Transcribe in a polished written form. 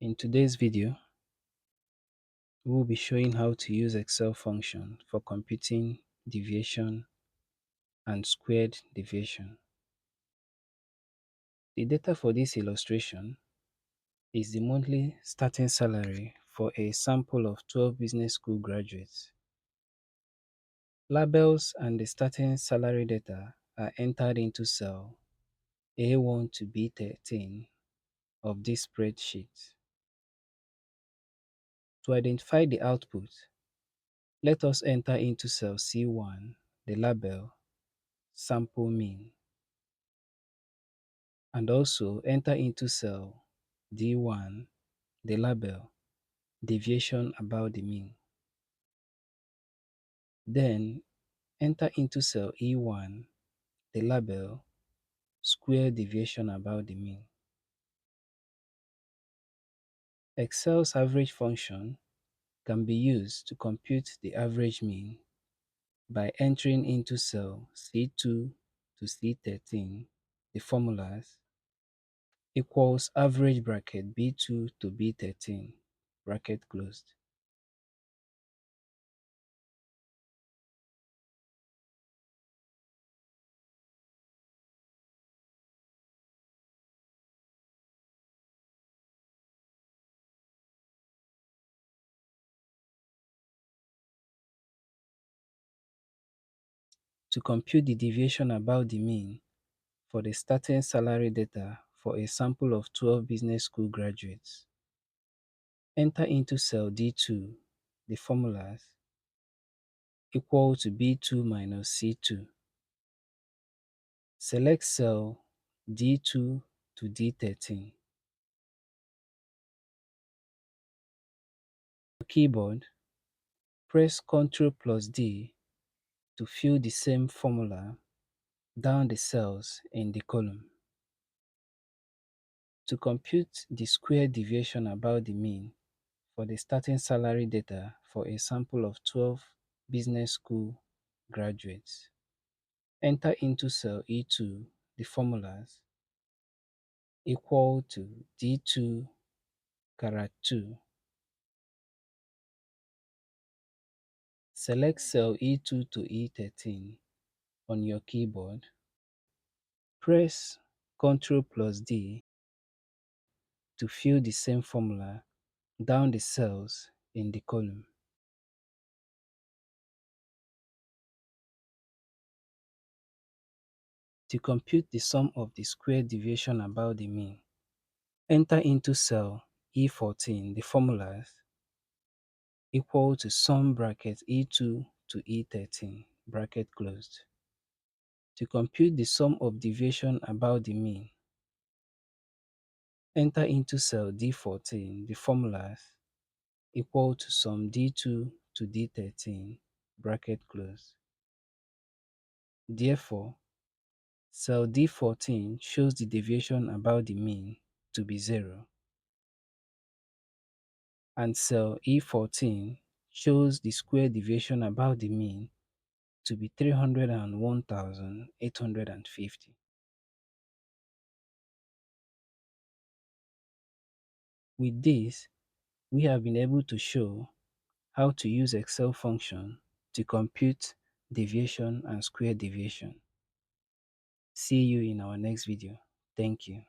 In today's video, we will be showing how to use Excel function for computing deviation and squared deviation. The data for this illustration is the monthly starting salary for a sample of 12 business school graduates. Labels and the starting salary data are entered into cell A1 to B13 of this spreadsheet. To identify the output, let us enter into cell C1 the label sample mean, and also enter into cell D1 the label deviation about the mean. Then enter into cell E1 the label square deviation about the mean. Excel's average function can be used to compute the average mean by entering into cell C2 to C13 the formulas equals average bracket B2 to B13 bracket closed. To compute the deviation about the mean for the starting salary data for a sample of 12 business school graduates, enter into cell D2 the formulas equal to B2 minus C2. Select cell D2 to D13. Keyboard, press Ctrl plus D to fill the same formula down the cells in the column. To compute the square deviation about the mean for the starting salary data for a sample of 12 business school graduates, enter into cell E2 the formulas equal to D2 carat 2. Select cell E2 to E13 on your keyboard. Press Ctrl plus D to fill the same formula down the cells in the column. To compute the sum of the square deviation about the mean, enter into cell E14 the formulas equal to sum bracket E2 to E13 bracket closed. To compute the sum of deviation about the mean, enter into cell D14 the formulas equal to sum D2 to D13 bracket closed. Therefore, cell D14 shows the deviation about the mean to be 0, and cell E14 shows the square deviation about the mean to be 301,850. With this, we have been able to show how to use Excel function to compute deviation and square deviation. See you in our next video. Thank you.